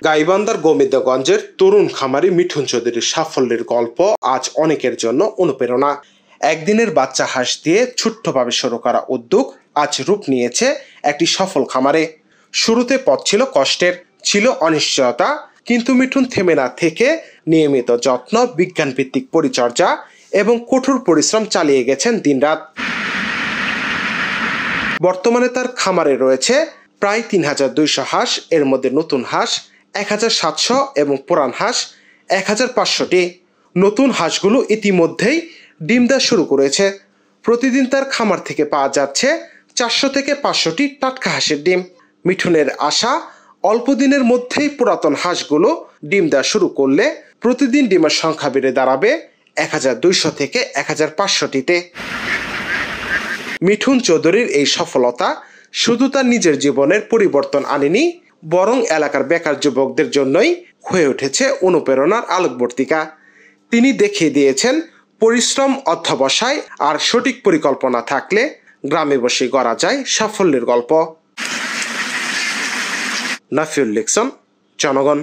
গাইবান্ধার গোবিন্দগঞ্জের তরুণ খামারি মিঠুন চৌধুরীর সাফল্যের গল্প আজ অনেকের জন্য অনুপ্রেরণা। একদিনের বাচ্চা হাঁস দিয়ে ছোট্টভাবে শুরু করা উদ্যোগ আজ রূপ নিয়েছে একটি সফল খামারে। শুরুতে পথ ছিল কষ্টের, ছিল অনিশ্চয়তা, কিন্তু মিঠুন থেমে না থেকে নিয়মিত যত্ন, বিজ্ঞানভিত্তিক পরিচর্যা এবং কঠোর পরিশ্রম চালিয়ে গেছেন দিনরাত। বর্তমানে তার খামারে রয়েছে প্রায় ৩,২০০ হাঁস। এর মধ্যে নতুন হাঁস ১,৭০০ এবং পুরান হাঁস ১,৫০০টি। নতুন হাঁসগুলো ইতিমধ্যেই ডিম দেওয়া শুরু করেছে। প্রতিদিন তার খামার থেকে পাওয়া যাচ্ছে ৪০০ থেকে ৫০০টি টাটকা হাঁসের ডিম। মিঠুনের আশা, অল্প দিনের মধ্যেই পুরাতন হাঁসগুলো ডিম দেওয়া শুরু করলে প্রতিদিন ডিমের সংখ্যা বেড়ে দাঁড়াবে ১,২০০ থেকে ১,৫০০টিতে। মিঠুন চৌধুরীর এই সফলতা শুধু তার নিজের জীবনের পরিবর্তন আনেনি, বরং এলাকার বেকার যুবকদের জন্যই হয়ে উঠেছে অনুপ্রেরণার আলোকবর্তিকা। তিনি দেখিয়ে দিয়েছেন পরিশ্রম, অধ্যবসায় আর সঠিক পরিকল্পনা থাকলে গ্রামে বসে গড়া যায় সাফল্যের গল্প। নাফিউল লিকসন, জনগণ।